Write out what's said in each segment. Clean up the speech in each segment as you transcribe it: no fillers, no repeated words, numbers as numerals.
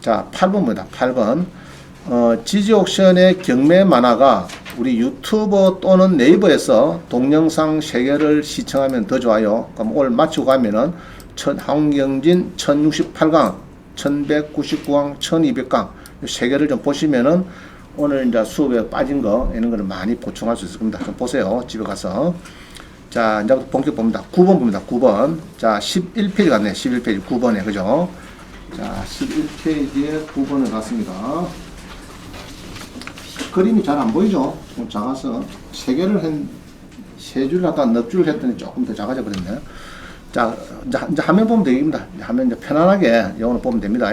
자, 8번입니다. 8번. 지지옥션의 경매 만화가 우리 유튜버 또는 네이버에서 동영상 3개를 시청하면 더 좋아요. 그럼 오늘 맞추고 가면은 황경진 1068강, 1199강, 1200강 3개를 좀 보시면은 오늘 이제 수업에 빠진 거 이런 거를 많이 보충할 수 있을 겁니다. 좀 보세요. 집에 가서. 자, 이제부터 본격 봅니다. 9번 봅니다. 9번. 자, 11페이지 같네. 11페이지 9번에 그죠? 자, 11페이지에 9번을 갔습니다. 그림이 잘 안 보이죠? 좀 작아서 3줄 하다가 넉 줄 했더니 조금 더 작아져 버렸네. 자, 이제 화면 보면 되겠습니다. 화면 이제 편안하게 영어로 보면 됩니다.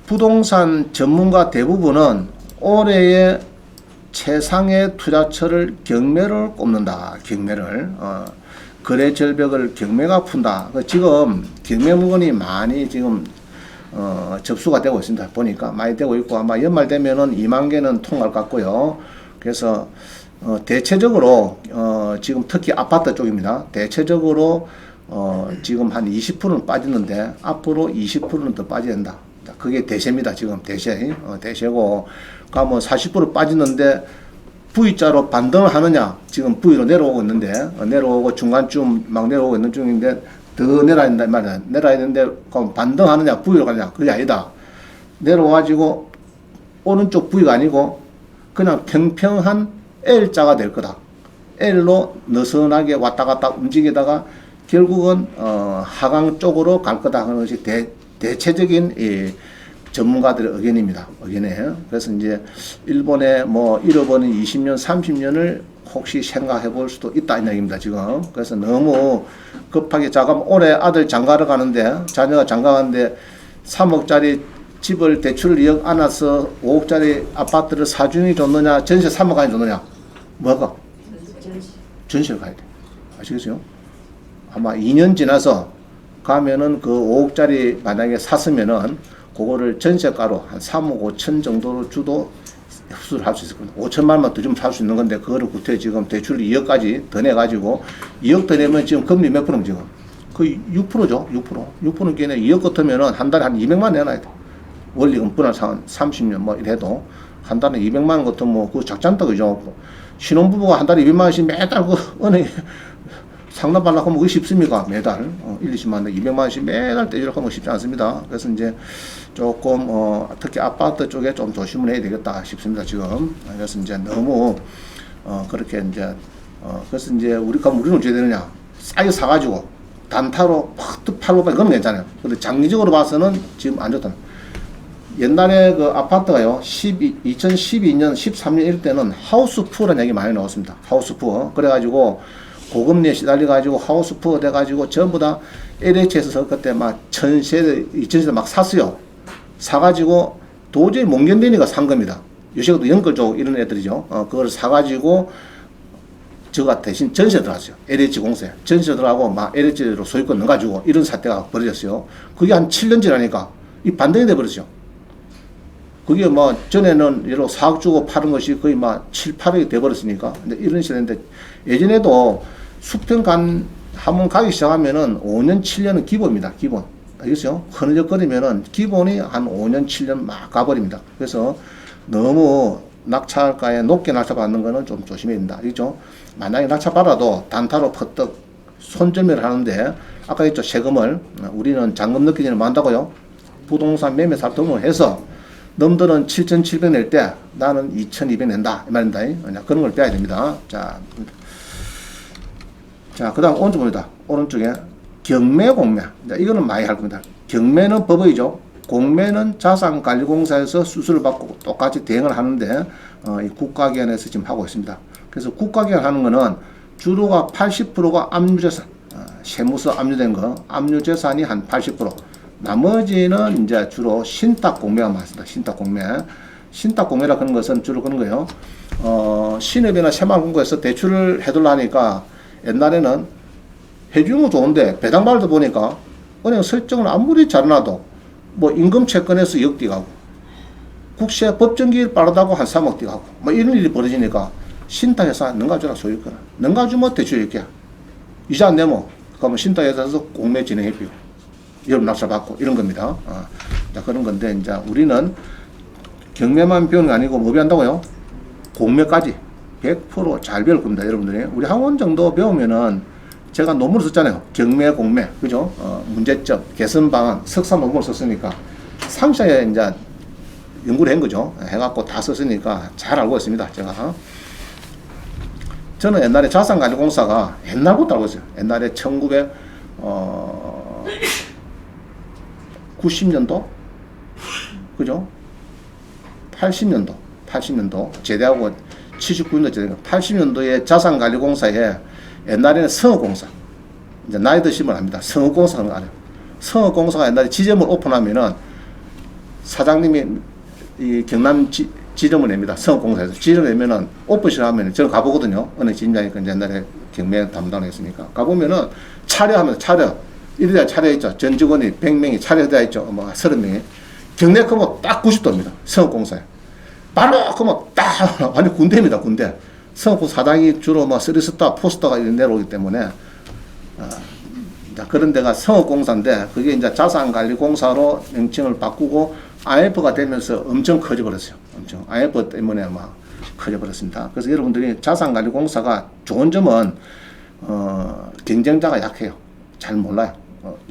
부동산 전문가 대부분은 올해의 최상의 투자처를 경매를 꼽는다. 경매를. 거래 절벽을 경매가 푼다. 지금 경매 물건이 많이 지금 접수가 되고 있습니다. 보니까 많이 되고 있고 아마 연말 되면은 2만 개는 통할 것 같고요. 그래서 대체적으로 지금 특히 아파트 쪽입니다. 대체적으로 지금 한 20%는 빠졌는데 앞으로 20%는 더 빠져야 된다. 그게 대세입니다. 지금 대세고 가면 40% 빠지는데 V자로 반등을 하느냐, 지금 V로 내려오고 있는데 내려오고 중간쯤 막 내려오고 있는 중인데 더 내려야 된다 말이야. 내려야 되는데 그럼 반등하느냐 V로 가느냐, 그게 아니다. 내려와가지고 오른쪽 V가 아니고 그냥 평평한 L자가 될 거다. L로 느슨하게 왔다 갔다 움직이다가 결국은 하강 쪽으로 갈 거다 하는 것이 대체적인 이 전문가들의 의견입니다. 의견이에요. 그래서 이제 일본에 뭐 잃어버린 20년, 30년을 혹시 생각해 볼 수도 있다 이 얘기입니다. 지금. 그래서 너무 급하게 자금 올해 아들 장가를 가는데 자녀가 장가 가는데 3억짜리 집을 대출을 2억 안아서 5억짜리 아파트를 사준이 좋느냐, 전세 3억 안이 좋느냐, 뭐가? 전세를 가야 돼. 아시겠어요? 아마 2년 지나서 가면은 그 5억짜리 만약에 샀으면은 그거를 전세가로 한 3억 5천 정도로 주도 흡수를 할 수 있을 겁니다. 5천만 원만 더 주면 살 수 있는 건데 그거를 구태 지금 대출 2억까지 더 내가지고 2억 더 내면 지금 금리 몇 프로면 지금? 거의 6%죠. 6%. 6% 끼네 2억 같으면은 한 달에 한 200만 원 내놔야 돼. 원리금 분할상 30년 뭐 이래도 한 달에 200만 원 같으면 뭐 그거 작잖다 그죠? 신혼부부가 한 달에 200만 원씩 매달 그 은행 상납하려고 하면 그게 쉽습니까? 매달 1, 20만 원, 200만 원씩 매달 떼주려고 하면 쉽지 않습니다. 그래서 이제 조금 특히 아파트 쪽에 좀 조심을 해야 되겠다 싶습니다. 지금. 그래서 이제 너무 그렇게 이제 그래서 이제 우리는 어떻게 되느냐? 싸게 사가지고 단타로 팍 팔고 그러면 괜찮아요. 근데 장기적으로 봐서는 지금 안 좋다. 옛날에 그 아파트가요, 2012년, 13년 이럴 때는 하우스 푸어라는 얘기 많이 나왔습니다. 하우스 푸어. 그래가지고 고금리에 시달려가지고 하우스 푸어 돼가지고 전부 다 LH에서 그때 막 2,000세대 막 샀어요. 사가지고 도저히 못 견디니까 산 겁니다. 요새도 연끌 쪽 이런 애들이죠. 그걸 사가지고 저가 대신 전세 들어갔어요. LH 공세. 전세 들어가고 막 LH로 소유권 넣어가지고 이런 사태가 벌어졌어요. 그게 한 7년 지나니까 이 반등이 돼버렸죠. 그게 뭐 전에는 예로 4억 주고 파는 것이 거의 막 7, 8억이 돼버렸으니까. 근데 이런 시대인데 예전에도 수평간 한번 가기 시작하면은 5년, 7년은 기본입니다. 기본. 알겠어요? 흐느적거리면은 기본이 한 5년, 7년 막 가버립니다. 그래서 너무 낙찰가에 높게 낙찰받는 거는 좀 조심해야 된다. 알겠죠? 만약에 낙찰받아도 단타로 퍼뜩 손절매를 하는데 아까 했죠? 세금을 우리는 잔금 넣기 전에 뭐 한다고요? 부동산 매매 살동을 해서 넘들은 7,700 낼 때 나는 2,200 낸다. 이 말입니다. 그런 걸 빼야 됩니다. 자, 그 다음 오른쪽입니다. 오른쪽에 경매, 공매. 자, 이거는 많이 할 겁니다. 경매는 법의죠. 공매는 자산관리공사에서 수수료를 받고 똑같이 대행을 하는데 이 국가기관에서 지금 하고 있습니다. 그래서 국가기관 하는 거는 주로가 80%가 압류재산, 세무서 압류된 거, 압류재산이 한 80%. 나머지는 이제 주로 신탁공매가 많습니다. 신탁공매라 그런 것은 주로 그런 거예요. 신협이나 새마을금고에서 대출을 해달라 하니까 옛날에는 해주는 건 좋은데 배당받을 때 보니까 은행 설정을 아무리 잘해놔도 뭐 임금 채권에서 2억 뛰가고 국세 법정기일 빠르다고 한 3억 뛰가고 뭐 이런 일이 벌어지니까 신탁회사 능가주라 소유권 능가주면 대출 이렇게 이자 안 내면 그러면 신탁회사에서 공매 진행해 비고 여름 낙찰 받고 이런 겁니다. 자, 그런 건데, 이제 우리는 경매만 배우는 게 아니고 뭐 배운다고요? 공매까지 100%잘 배울 겁니다, 여러분들이. 우리 학원 정도 배우면은 제가 논문을 썼잖아요. 경매, 공매, 그죠? 문제점, 개선 방안, 석사 논문을 썼으니까 상시에 이제 연구를 한 거죠. 해갖고 다 썼으니까 잘 알고 있습니다, 제가. 저는 옛날에 자산관리공사가 옛날부터 알고 있어요. 옛날에 1990년도? 그죠? 80년도 제대하고 79년도 제대 80년도에 자산관리공사에 옛날에는 성업공사, 이제 나이 드시면 압니다. 성업공사는 알아요. 성업공사가 옛날에 지점을 오픈하면은 사장님이 이 경남 지점을 냅니다. 성업공사에서 지점을 내면은 오픈실 하면은 저는 가보거든요. 어느 지점장이니까 옛날에 경매 담당을 했으니까 가보면은 차려하면 차려 이래야 차려있죠. 전 직원이 100명이 차려되어 있죠. 뭐 30명이 경매 크면 딱 90도입니다. 성업공사에 바로 그러면 딱 완전 군대입니다. 군대. 성업군 사장이 주로 뭐 쓰리스타, 포스터가 이런 데로 오기 때문에 그런 데가 성업공사인데 그게 이제 자산관리공사로 명칭을 바꾸고 IMF가 되면서 엄청 커져 버렸어요. 엄청 IMF 때문에 막 커져 버렸습니다. 그래서 여러분들이 자산관리공사가 좋은 점은 경쟁자가 약해요. 잘 몰라요.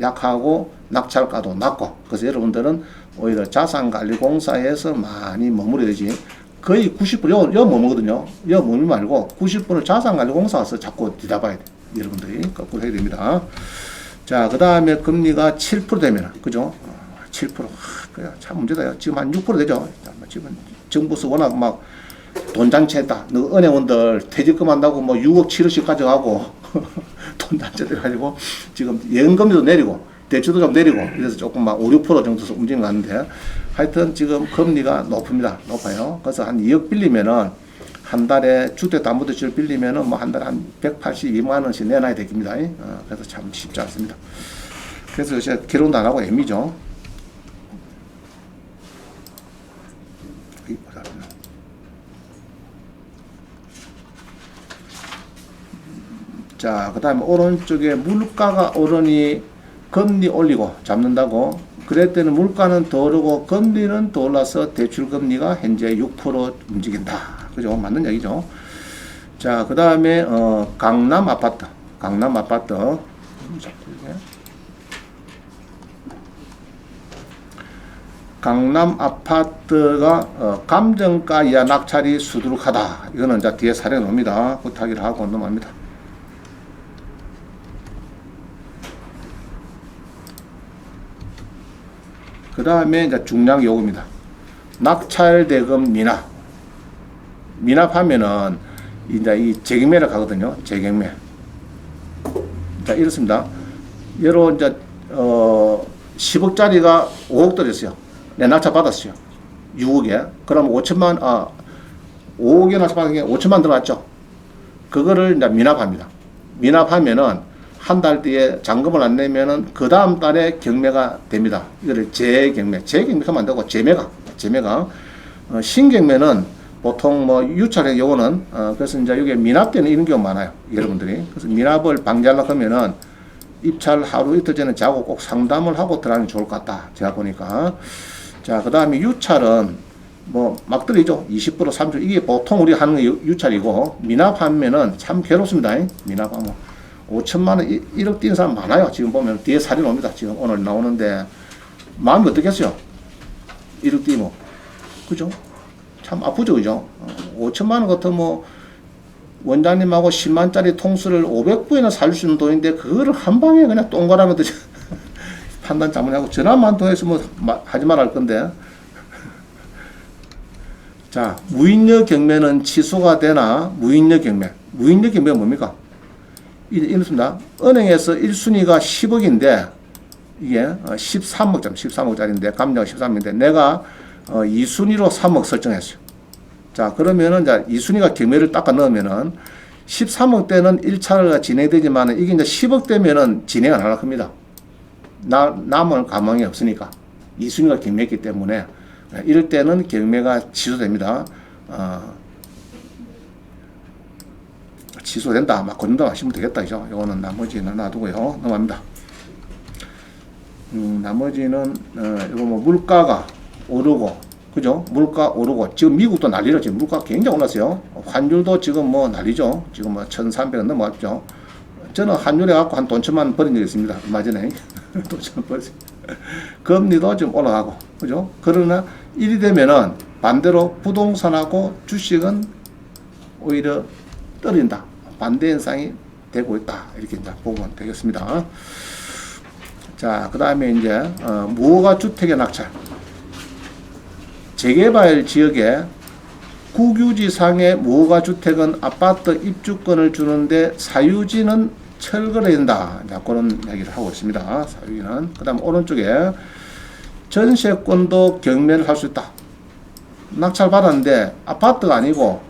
약하고 낙찰가도 낮고. 그래서 여러분들은 오히려 자산관리공사에서 많이 머무르야 되지. 거의 90%, 여 머무거든요. 여 머물 말고 90%를 자산관리공사에서 자꾸 뒤다봐야 돼. 여러분들이 거꾸로 해야 됩니다. 자, 그 다음에 금리가 7% 되면, 그죠? 7%. 그래, 참 문제다. 지금 한 6% 되죠? 지금 정부에서 워낙 막 돈잔치했다. 너 은행원들 퇴직금 한다고 뭐 6억, 7억씩 가져가고 돈잔치 돼가지고 지금 연금도 내리고 대출도 좀 내리고 그래서 조금 막 5, 6% 정도 움직이는 것 같은데 하여튼 지금 금리가 높습니다. 높아요. 그래서 한 2억 빌리면은 한 달에 주택담보대출 빌리면은 뭐 한 달에 한 182만 원씩 내놔야 됩니다. 그래서 참 쉽지 않습니다. 그래서 요새 결혼도 안 하고 애미죠. 자, 그 다음에 오른쪽에 물가가 오르니 금리 올리고 잡는다고. 그럴 때는 물가는 더 오르고 금리는 더 올라서 대출금리가 현재 6% 움직인다. 그죠? 맞는 얘기죠. 자, 그 다음에 강남 아파트. 강남 아파트가 감정가 이하 낙찰이 수두룩하다. 이거는 이제 뒤에 사례 놉니다. 부탁을 하고 넘어갑니다. 그 다음에 이제 중량 요구입니다. 낙찰 대금 미납하면은 이제 이 재경매를 가거든요. 재경매. 자, 이렇습니다. 예로 이제 10억짜리가 5억 들었어요. 내 낙찰 받았어요. 6억에. 그럼 5억에 낙찰 받은 게 5천만 들어갔죠. 그거를 이제 미납합니다. 미납하면은 한 달 뒤에 잔금을 안 내면은 그 다음 달에 경매가 됩니다. 이거를 재경매 하면 안 되고 재매가. 신경매는 보통 뭐 유찰의 요거는 그래서 이제 이게 미납 때는 이런 경우 많아요. 여러분들이. 그래서 미납을 방지하려고 하면은 입찰 하루 이틀 전에 자고 꼭 상담을 하고 들어가는 게 좋을 것 같다. 제가 보니까. 자, 그 다음에 유찰은 뭐 막들이죠. 20% 30% 이게 보통 우리 하는 게 유찰이고 미납하면은 참 괴롭습니다. 미납하면 5천만 원, 1억 뛴 사람 많아요. 지금 보면 뒤에 사진 옵니다. 지금 오늘 나오는데 마음이 어떻겠어요? 1억 뛰면. 그죠? 참 아프죠, 그죠? 5천만 원 같은 뭐 원장님하고 10만짜리 통수를 500부에나 살 수 있는 돈인데 그거를 한 방에 그냥 동그라미 판단 잘못하고 전화만 통해서 뭐 하지 말라 할 건데. 자, 무인력 경매는 취소가 되나? 무인력 경매가 뭡니까? 이렇습니다. 은행에서 1순위가 10억인데 이게 13억짜리인데 감정가 13억인데 내가 2순위로 3억 설정했어요. 자, 그러면은 이제 2순위가 경매를 닦아 넣으면은 13억 대는 1차가 진행되지만 이게 이제 10억 되면은 진행 안 할 겁니다. 남을 가망이 없으니까 2순위가 경매했기 때문에 이럴 때는 경매가 취소됩니다. 취소된다. 막 건다 하시면 되겠다. 이죠. 이거는 나머지는 놔두고요. 넘어갑니다. 나머지는 이거 뭐 물가가 오르고, 그죠? 물가 오르고 지금 미국도 난리로 지금 물가 굉장히 올랐어요. 환율도 지금 뭐 난리죠. 지금 뭐 1,300원 넘어갔죠. 저는 환율에 갖고 한 돈 천만 버린 적이 있습니다. 얼마 전에 돈 천만 버렸어요. 금리도 좀 올라가고, 그죠? 그러나 이리 되면은 반대로 부동산하고 주식은 오히려 떨어진다. 반대 현상이 되고 있다. 이렇게 이제 보면 되겠습니다. 자, 그 다음에 이제 무허가 주택의 낙찰. 재개발 지역에 국유지상의 무허가 주택은 아파트 입주권을 주는데 사유지는 철거해야 된다. 자, 그런 이야기를 하고 있습니다. 사유지는. 그 다음 오른쪽에 전세권도 경매를 할 수 있다. 낙찰 받았는데 아파트가 아니고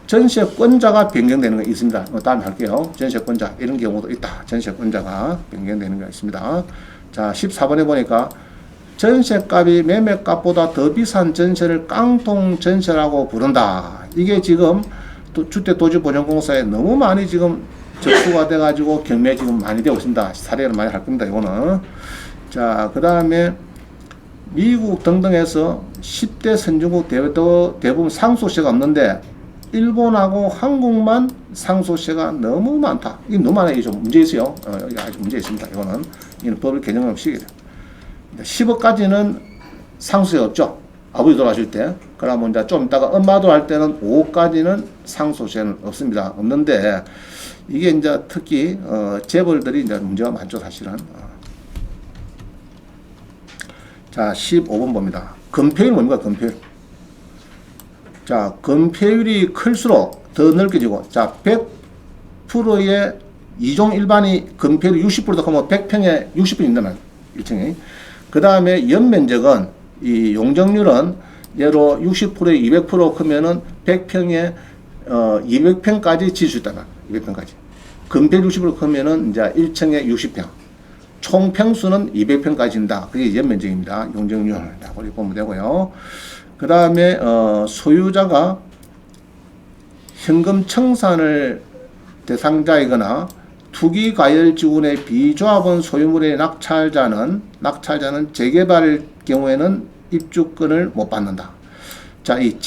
전세권자가 변경되는 거 있습니다. 다음에 할게요. 전세권자 이런 경우도 있다. 전세권자가 변경되는 거 있습니다. 자, 14번에 보니까 전세값이 매매값보다 더 비싼 전세를 깡통 전세라고 부른다. 이게 지금 주택도시보전공사에 너무 많이 지금 접수가 돼가지고 경매 지금 많이 되고 있습니다. 사례를 많이 할 겁니다. 이거는. 자, 그 다음에 미국 등등에서 10대 선진국 대부분 상속세가 없는데 일본하고 한국만 상속세가 너무 많다. 이게 너무 많아요. 이게 좀 문제 있어요. 여기 아주 문제 있습니다. 이거는 법을 개정 없이 10억까지는 상속세 없죠. 아버지 돌아가실 때. 그러면 이제 좀 이따가 엄마도 할 때는 5억까지는 상속세는 없습니다. 없는데 이게 이제 특히 재벌들이 이제 문제가 많죠, 사실은. 자, 15번 봅니다. 건폐율 뭡니까? 건폐율. 자, 건폐율이 클수록 더 넓게지고, 자, 100%의 이종 일반이 건폐율이 60%다 하면 100평에 60평인단 1층에. 그 다음에 연면적은, 이 용적률은 예로 60%에 200% 크면은 100평에 200평까지 지을 수 있다. 200평까지. 건폐율 60% 크면은 이제 1층에 60평. 총 평수는 200평까지인다. 그게 연면적입니다. 용적률. 자, 그렇게 보면 되고요. 그 다음에 소유자가 현금 청산을 대상자이거나 투기과열지구내 비조합원 소유물의 낙찰자는 재개발 경우에는 입주권을 못 받는다. 자, 이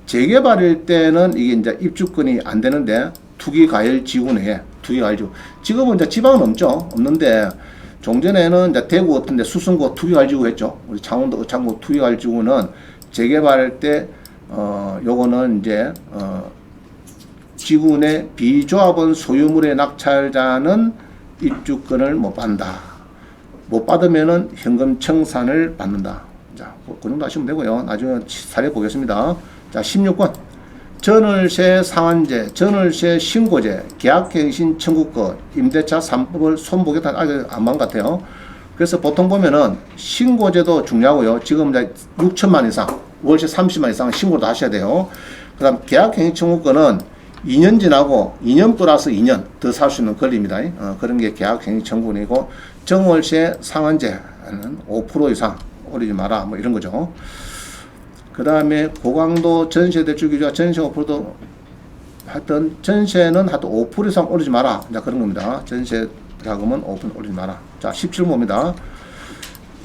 재개발일 때는 이게 이제 입주권이 안 되는데 투기과열지구 내에 투기과열지구 지금은 이제 지방은 없는데 종전에는 이제 대구 같은데 수성구 투기과열지구 했죠. 우리 창원도 의창구 투기과열지구는 재개발할 때 요거는 이제 지구 내 비조합원 소유물의 낙찰자는 입주권을 못 받는다. 못 받으면은 현금 청산을 받는다. 자, 그 정도 하시면 되고요. 나중에 사례 보겠습니다. 자, 16번. 전월세 상환제, 전월세 신고제, 계약갱신 청구권, 임대차 3법을 손보겠다. 안만 같아요. 그래서 보통 보면은 신고제도 중요하고요. 지금 이제 6천만 이상, 월세 30만 이상 신고를 다 하셔야 돼요. 그 다음 계약갱신 청구권은 2년 지나고 2년 플러스 2년 더 살 수 있는 권리입니다. 그런 게 계약갱신 청구권이고, 정월세 상환제는 5% 이상 올리지 마라. 뭐 이런 거죠. 그 다음에 고강도 전세대출 규제와 전세 5%도 하여튼 전세는 하여튼 5% 이상 오르지 마라. 자, 그런 겁니다. 전세 자금은 5% 오르지 마라. 자, 17번입니다.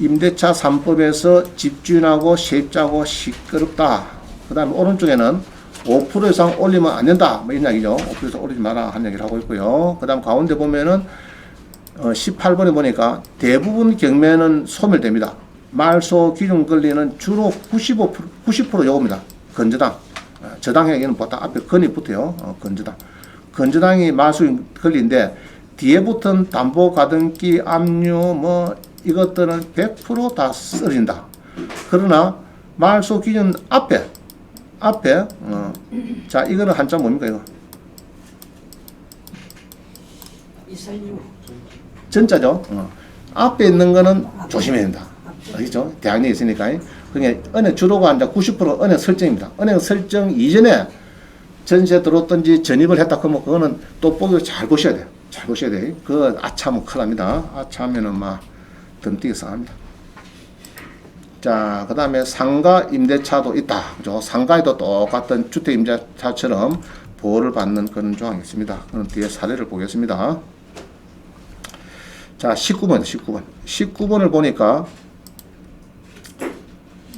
임대차 3법에서 집주인하고 세입자하고 시끄럽다. 그 다음에 오른쪽에는 5% 이상 올리면 안 된다. 뭐 이런 이야기죠. 5% 이상 오르지 마라. 한 얘기를 하고 있고요. 그 다음 가운데 보면은 18번에 보니까 대부분 경매는 소멸됩니다. 말소 기준 권리는 주로 90% 요겁니다. 건저당. 저당에게는 보통 앞에 건이 붙어요. 건저당. 건저당이 말소 권리인데 뒤에 붙은 담보 가등기 압류 뭐 이것들은 100% 다 쓰린다. 그러나 말소 기준 앞에 자, 이거는 한자 뭡니까 이거? 전자죠. 앞에 있는 거는 조심해야 된다. 알겠죠? 대학내에 있으니까. 그러니까 은행 주로가 이제 90% 은행 설정입니다. 은행 설정 이전에 전세 들어왔든지 전입을 했다 그러면 그거는 또 보기 잘 보셔야 돼요. 잘 보셔야 돼요. 그거 아차하면 큰일 납니다. 아차하면은 막 덤뛰기 상합니다. 자, 그 다음에 상가 임대차도 있다. 그죠? 상가에도 똑같은 주택 임대차처럼 보호를 받는 그런 조항이 있습니다. 그럼 뒤에 사례를 보겠습니다. 자, 19번입니다. 19번. 19번을 보니까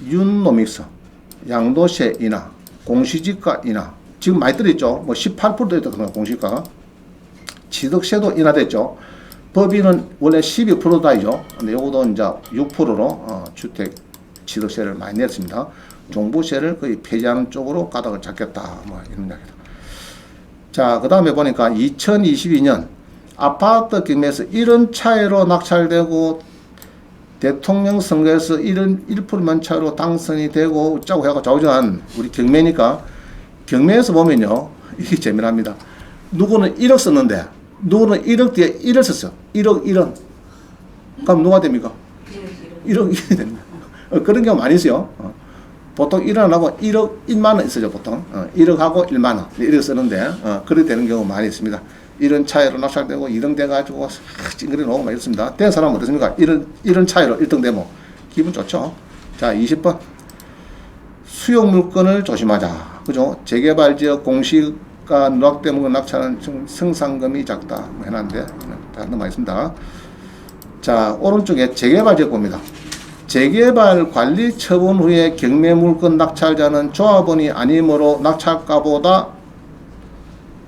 윤노믹스, 양도세 인하, 공시지가 인하. 지금 많이 떨어졌죠. 뭐 18% 떨어졌거든요. 공시지가가. 취득세도 인하됐죠. 법인은 원래 12%다이죠. 근데 요것도 이제 6%로 주택 취득세를 많이 냈습니다. 종부세를 거의 폐지하는 쪽으로 가닥을 잡겠다. 뭐 이런 이야기다. 자, 그 다음에 보니까 2022년 아파트 경매에서 이런 차이로 낙찰되고 대통령 선거에서 이런 1%만 차이로 당선이 되고 짜고 해가 좌우지간 우리 경매니까 경매에서 보면요. 이게 재미납니다. 누구는 1억 썼는데 누구는 1억 뒤에 1을 썼어. 1억 1원. 그럼 누가 됩니까? 1억 1이 됩니다. 그런 경우 많이 있어요. 보통 1원 안 하고 1억 1만 원 쓰죠. 보통 1억 하고 1만 원 이렇게 쓰는데 그렇게 되는 경우 많이 있습니다. 이런 차이로 낙찰되고 2등 돼가지고 찡그리 놓고 막 이렇습니다. 된 사람은 어떻습니까? 이런 차이로 1등 되면 기분 좋죠. 자, 20번 수용 물건을 조심하자. 그죠? 재개발 지역 공시가 누락되면 낙찰은 승상금이 작다. 뭐 해놨는데 다 넘어가겠습니다. 자, 오른쪽에 재개발 지역 봅니다. 재개발 관리 처분 후에 경매 물건 낙찰자는 조합원이 아니므로 낙찰가보다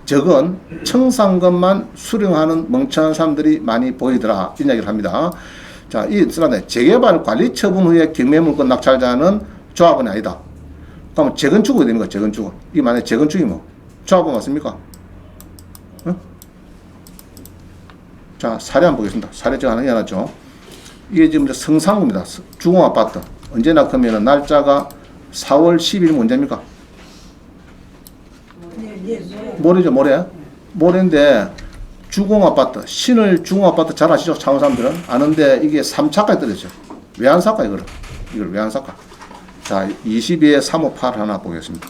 적은 청산금만 수령하는 멍청한 사람들이 많이 보이더라. 이 이야기를 합니다. 자, 이 쓰라네. 재개발 관리 처분 후에 경매 물건 낙찰자는 조합원이 아니다. 그럼 재건축이 됩니까? 재건축은. 이게 만약에 재건축이 뭐? 조합원 맞습니까? 어? 자, 사례 한번 보겠습니다. 사례 제가 하나 해놨죠. 이게 지금 성상구입니다. 주공아파트. 언제나 그러면 날짜가 4월 10일 문제입니까? 모레죠, 모레. 모레인데 주공아파트, 신을 주공아파트 잘 아시죠? 창원 사람들은 아는데 이게 3차까지 떨어졌죠. 왜 안 살까 이거를? 이걸 왜 안 살까? 자, 22에 358 하나 보겠습니다.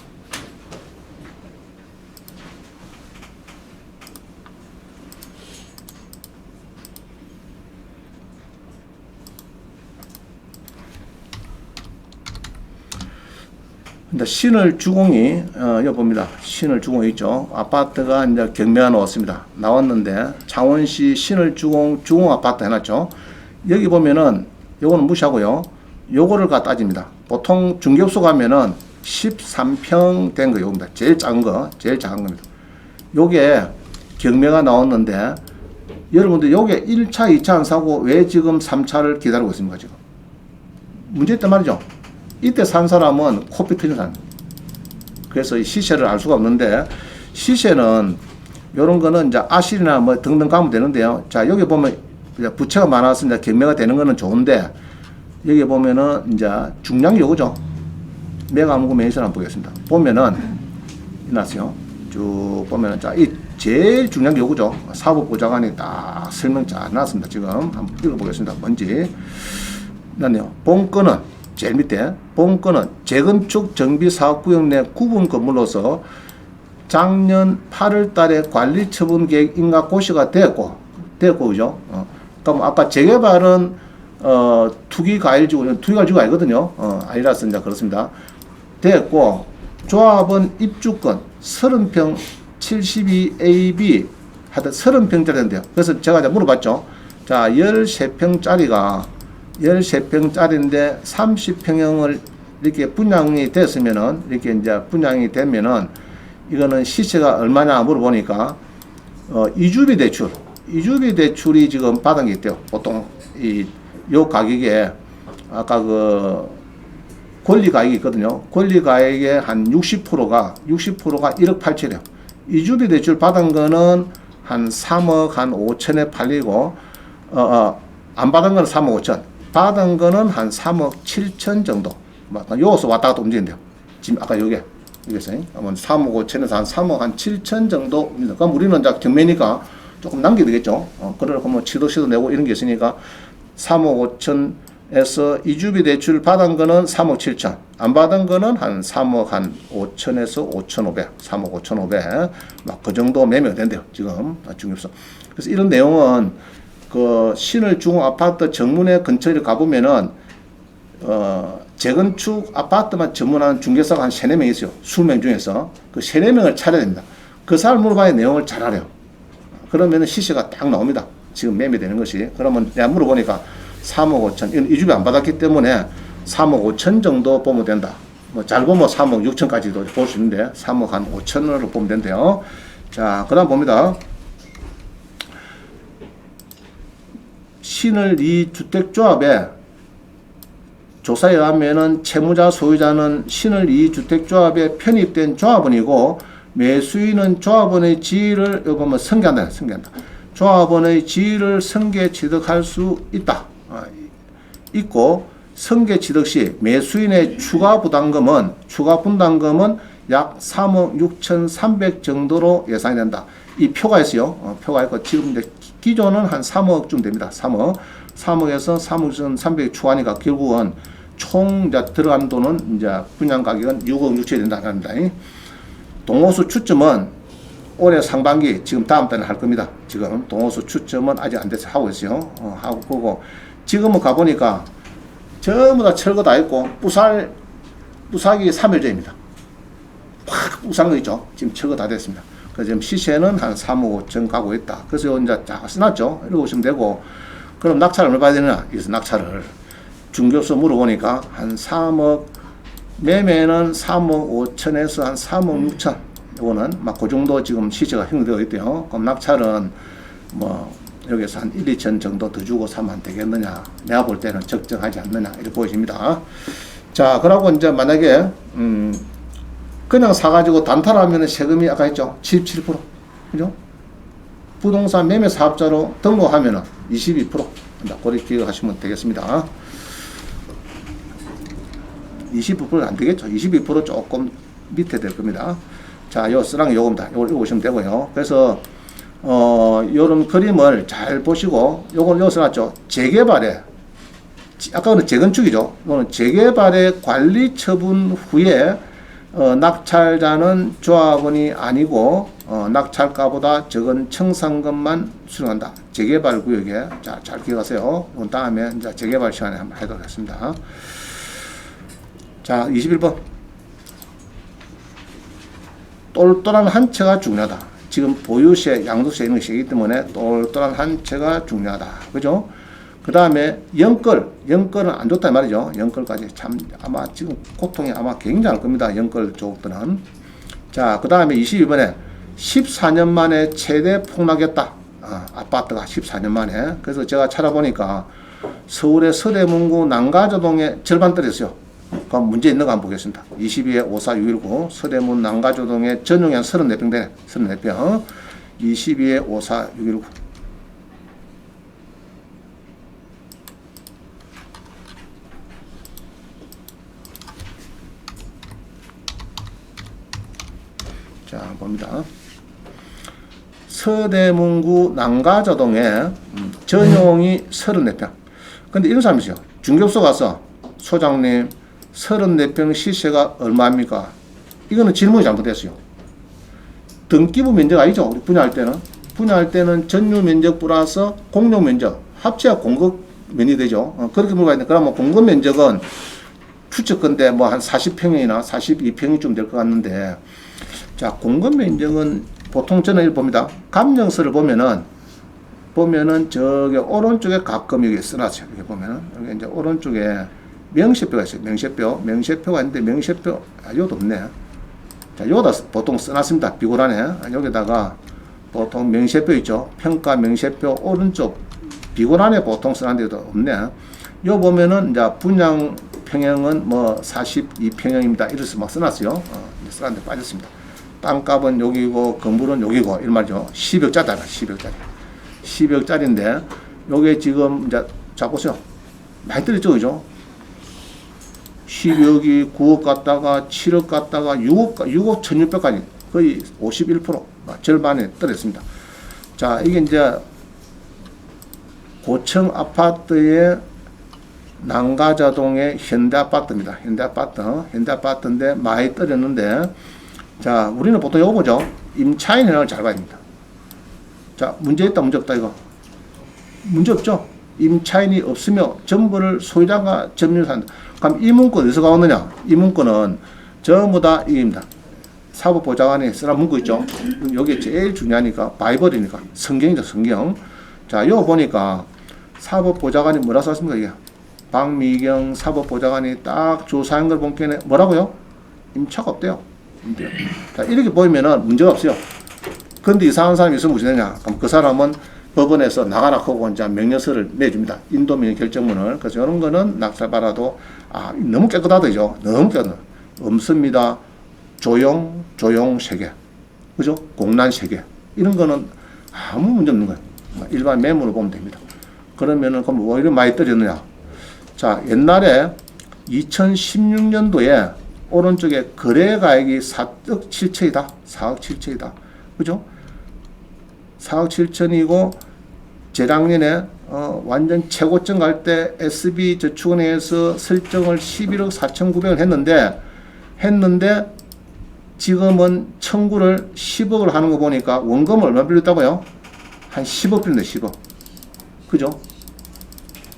신을 주공이 여기 봅니다. 신을 주공이 있죠. 아파트가 이제 경매가 나왔습니다. 나왔는데 창원시 신을 주공 아파트 해놨죠. 여기 보면은 요거는 무시하고요. 요거를 갖다 따집니다. 보통 중개업소 가면은 13평 된 거 요겁니다. 제일 작은 거, 제일 작은 겁니다. 요게 경매가 나왔는데 여러분들 요게 1차, 2차 안 사고 왜 지금 3차를 기다리고 있습니까 지금? 문제 있단 말이죠. 이때 산 사람은 코피 터진 사람. 그래서 이 시세를 알 수가 없는데 시세는 요런 거는 이제 아실이나 뭐 등등 가면 되는데요. 자, 여기 보면 부채가 많아서 이제 경매가 되는 거는 좋은데 여기 보면은 이제 중량 요거죠. 매각무고 매입을 한번 보겠습니다. 보면은 이났어요. 쭉 보면은 자, 이 제일 중요한 요거죠. 사법보좌관이 딱 설명 잘 나왔습니다. 지금 한번 읽어보겠습니다. 뭔지. 나네요. 본건은 제일 밑에 본건은 재건축 정비사업구역 내 구분 건물로서 작년 8월 달에 관리처분 계획 인가 고시가 되었고 그죠? 그럼 아까 재개발은 투기과일지구 아니거든요. 아니라서 이제 그렇습니다. 됐고 조합은 입주권 30평 72AB 하여튼 30평짜리인데요. 그래서 제가 이제 물어봤죠. 자, 13평짜리인데 30평형을 이렇게 분양이 됐으면은 이렇게 이제 분양이 되면은 이거는 시세가 얼마냐 물어보니까 이주비 대출이 지금 받은 게 있대요. 보통 요 가격에 아까 그 권리 가액이 있거든요. 권리 가액의 한 60%가 1억 8천이에요. 이주비 대출 받은 거는 한 3억 한 5천에 팔리고 안 받은 거는 3억 5천. 받은 거는 한 3억 7천 정도. 여기서 왔다 갔다 움직인대요. 지금 아까 여기에서 3억 5천에서 한 3억 한 7천 정도입니다. 그럼 우리는 이제 경매니까 조금 남겨야 되겠죠. 그러고 뭐 취득세도 내고 이런 게 있으니까 3억 5천에서 이주비 대출 받은 거는 3억 7천. 안 받은 거는 한 3억 한 5천에서 5,500. 3억 5,500. 막 그 정도 매매가 된대요. 지금 중개업소. 그래서 이런 내용은 그 신을 주공 아파트 정문에 근처에 가보면은 재건축 아파트만 전문하는 중개사가 한 3, 4명 있어요. 20명 중에서 그 3, 4명을 찾아야 됩니다. 그 사람 물어봐야 내용을 잘 알아요. 그러면은 시세가 딱 나옵니다. 지금 매매되는 것이. 그러면 내가 물어보니까 3억 5천, 이건 이주비 안 받았기 때문에 3억 5천 정도 보면 된다. 뭐 잘 보면 3억 6천까지도 볼 수 있는데 3억 한 5천으로 보면 된대요. 자, 그 다음 봅니다. 신을 이주택조합에 조사에 의하면은 채무자 소유자는 신을 이주택조합에 편입된 조합원이고 매수인은 조합원의 지위를 여기 보면 승계한다. 조합원의 지위를 승계 취득할 수 있다. 있고 승계 취득 시 매수인의 추가 분담금은 약 3억 6,300 정도로 예상이 된다. 이 표가 있어요. 표가 있고 지금 이제 기존은 한 3억쯤 됩니다. 3억에서 3억 6,300 추가하니까 결국은 총 이제 들어간 돈은 이제 분양 가격은 6억 6천이 된다는 겁니다. 동호수 추첨은 올해 상반기 지금 다음 달에 할 겁니다. 지금 동호수 추첨은 아직 안 돼서 하고 있어요. 하고 보고 지금은 가보니까 전부 다 철거 다 했고 부삭이 3일 전입니다. 확 부산 거 있죠. 지금 철거 다 됐습니다. 그래서 지금 시세는 한 3억 5천 가고 있다. 그래서 이제 쫙 써놨죠. 이러고 오시면 되고 그럼 낙찰을 얼마 봐야 되느냐? 그래서 낙찰을 중개업소 물어보니까 한 3억 매매는 3억 5천에서 한 3억 6천 이거는 막 그 정도 지금 시세가 형성되어 있대요. 그럼 낙찰은 뭐 여기서 한 1, 2천 정도 더 주고 사면 되겠느냐? 내가 볼 때는 적정하지 않느냐 이렇게 보여집니다. 자, 그러고 이제 만약에 그냥 사가지고 단타라면 세금이 아까 했죠? 77%. 그죠? 부동산 매매 사업자로 등록하면 22%. 그렇게 기억하시면 되겠습니다. 22%는 안 되겠죠? 22% 조금 밑에 될 겁니다. 자, 요 쓰랑 요겁니다. 요걸 보시면 되고요. 그래서, 요런 그림을 잘 보시고, 요걸 여기서 놨죠? 재개발에, 아까는 재건축이죠? 이거는 재개발의 관리 처분 후에 낙찰자는 조합원이 아니고 낙찰가보다 적은 청산금만 수령한다. 재개발 구역에 자, 잘 기억하세요. 그 다음에 이제 재개발 시간에 한번 하도록 하겠습니다. 자, 21번. 똘똘한 한 채가 중요하다. 지금 보유세, 양도세 이런 것이기 때문에 똘똘한 한 채가 중요하다. 그죠? 그 다음에 영끌은 안 좋다 말이죠. 영끌까지 참 아마 지금 고통이 아마 굉장할 겁니다. 영끌 쪽들은. 자, 그 다음에 22번에 14년 만에 최대 폭락했다. 아파트가 14년 만에. 그래서 제가 찾아보니까 서울의 서대문구 난가조동에 절반 떨어졌어요. 그럼 문제 있는 거 한번 보겠습니다. 22에 54619 서대문 난가조동에 전용이 한 34평 되네. 34평. 22에 54619 자, 봅니다. 서대문구 난가조동에 전용이 34평. 근데 이런 사람이 있어요. 중개업소 가서 소장님 34평 시세가 얼마입니까? 이거는 질문이 잘못됐어요. 등기부 면적 아니죠? 우리 분양할 때는 전유 면적 플러스 공용 면적 합쳐야 공급 면이 되죠. 그렇게 물어봐야 되는데 그러면 공급 면적은 추측건데 뭐 한 40평이나 42평이 좀 될 것 같는데 자, 공급 면적은 보통 저는 이렇게 봅니다. 감정서를 보면은 저기 오른쪽에 가끔 여기 써놨어요. 여기 보면은 여기 이제 오른쪽에 명세표가 있어요. 명세표가 있는데 명세표 요도 없네. 자, 요다 보통 써놨습니다. 비고란에 여기다가 보통 명세표 있죠. 평가 명세표 오른쪽 비고란에 보통 써놨는데도 없네. 요 보면은 이제 분양 평형은 뭐 42평형입니다. 이래서 막 써놨어요. 써놨는데 빠졌습니다. 땅값은 여기고 건물은 여기고 이런 말이죠. 10억짜리다. 10억짜리인데 요게 지금 이제 자 보세요. 많이 떨어졌죠. 그죠? 10억이 9억 갔다가 7억 갔다가 6억 1,600까지 거의 51% 절반에 떨어졌습니다. 자, 이게 이제 고층 아파트의 난가자동의 현대아파트입니다. 현대아파트인데 많이 떨어졌는데 자, 우리는 보통 이거 보죠. 임차인을 잘 봐야 됩니다. 자, 문제 있다, 문제 없다, 이거. 문제 없죠? 임차인이 없으며 전부를 소유자가 점유한다. 그럼 이 문구 어디서 가오느냐? 이 문구는 전부 다 이겁니다. 사법보좌관이 쓰라 문구 있죠? 여기 제일 중요하니까 바이블이니까 성경이죠, 성경. 자, 요 보니까 사법보좌관이 뭐라 썼습니까, 이게? 박미경 사법보좌관이 딱 조사한 걸 보니까 뭐라고요? 임차가 없대요. 자, 이렇게 보이면은 문제가 없어요. 근데 이상한 사람이 있으면 무슨 되냐? 그럼 그 사람은 법원에서 나가라 하고 이제 명령서를 내줍니다. 인도명 결정문을. 그래서 이런 거는 낙찰받아도 너무 깨끗하다죠. 너무 깨끗하다. 없습니다. 조용 3개. 그죠? 공란 3개. 이런 거는 아무 문제 없는 거예요. 일반 매물로 보면 됩니다. 그러면은 그럼 왜 이렇게 많이 떨어졌느냐? 자, 옛날에 2016년도에 오른쪽에 거래가액이 4억 7천이다. 4억 7천이다. 그죠? 4억 7천이고 재작년에 완전 최고점 갈 때 SB저축은행에서 설정을 11억 4,900을 했는데 지금은 청구를 10억을 하는 거 보니까 원금을 얼마 빌렸다고요? 한 10억 빌렸네, 10억. 그죠?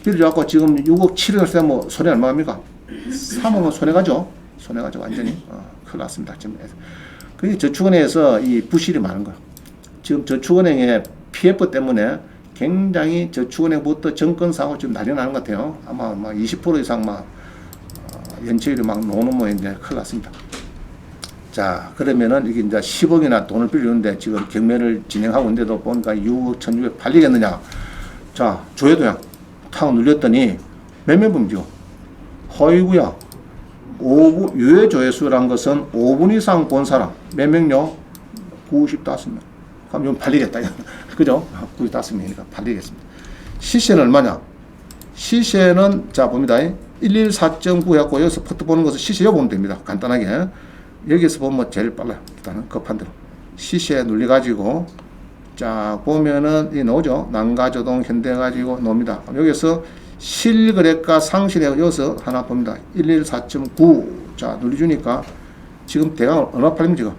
빌려갖고 지금 6억 7억 할 때 뭐 손해 얼마입니까? 3억은 손해가죠? 손해가죠, 완전히. 큰일 났습니다. 지금. 그게 저축은행에서 이 부실이 많은 거예요. 지금 저축은행의 PF 때문에 굉장히 저축은행부터 정권사고 지금 난리 나는 것 같아요. 아마 20% 이상 연체율이 나오는 모양인데 큰일 났습니다. 자, 그러면은 이게 이제 10억이나 돈을 빌리는데 지금 경매를 진행하고 있는데도 보니까 6억 1,600 팔리겠느냐. 자, 조회도량 탁 눌렸더니 몇 명분이죠? 허이구야. 유예 조회수란 것은 5분 이상 본 사람. 몇 명요? 95명. 그럼 이건 팔리겠다. 그죠? 95명이니까 팔리겠습니다. 시세는 얼마냐? 시세는, 자, 봅니다. 114.9 해갖고 여기서 포트 보는 것을 시세 보면 됩니다. 간단하게. 여기서 보면 제일 빨라요. 일단은 급한 대로. 시세 눌려가지고, 자, 보면은, 이 나오죠? 난가조동, 현대가지고 나옵니다. 여기서 실거래가 상실해, 여기서 하나 봅니다. 114.9. 자, 눌러주니까, 지금 대강 얼마 팔리면 지금?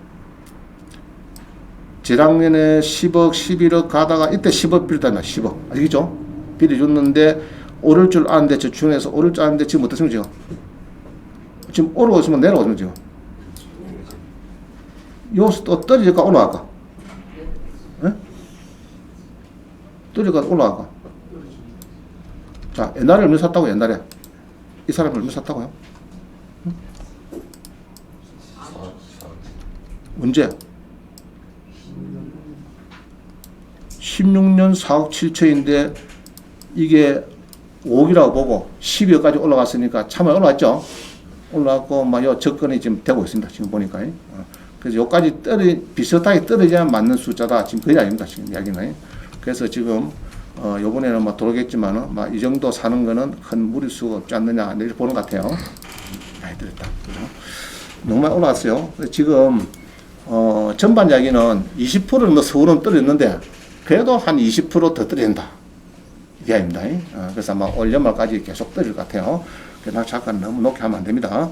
재작년에 10억, 11억 가다가 이때 10억 빌렸다, 10억. 아시겠죠? 빌려줬는데, 오를 줄 아는데, 저축은에서 오를 줄 아는데, 지금 어떻습니까, 지금 오르고 있으면 내려오고 있으면 지금. 여기서 또 떨어질까, 올라갈까? 예? 떨어질까, 올라갈까? 자, 옛날에 얼마 샀다고, 옛날에? 이 사람이 얼마 샀다고요? 응? 언제? 16년 4억 7천인데 이게 5억이라고 보고 12억까지 올라갔으니까 참에 올라왔죠. 올라왔고 요 접근이 지금 되고 있습니다. 지금 보니까. 그래서 요까지 비슷하게 떨어져야 맞는 숫자다. 지금 그 이야기입니다. 지금 이야기는. 그래서 지금 요번에는 들어오겠지만은 이 정도 사는 거는 큰 무리수가 없지 않느냐 이렇게 보는 것 같아요. 많이 들었다. 그죠? 너무 많이 올라왔어요. 지금 전반 이야기는 20%는 서울은 떨어졌는데 그래도 한 20% 더 떨어진다. 이게 아닙니다. 그래서 아마 올 연말까지 계속 떨어질 것 같아요. 그래서 잠깐 너무 높게 하면 안 됩니다.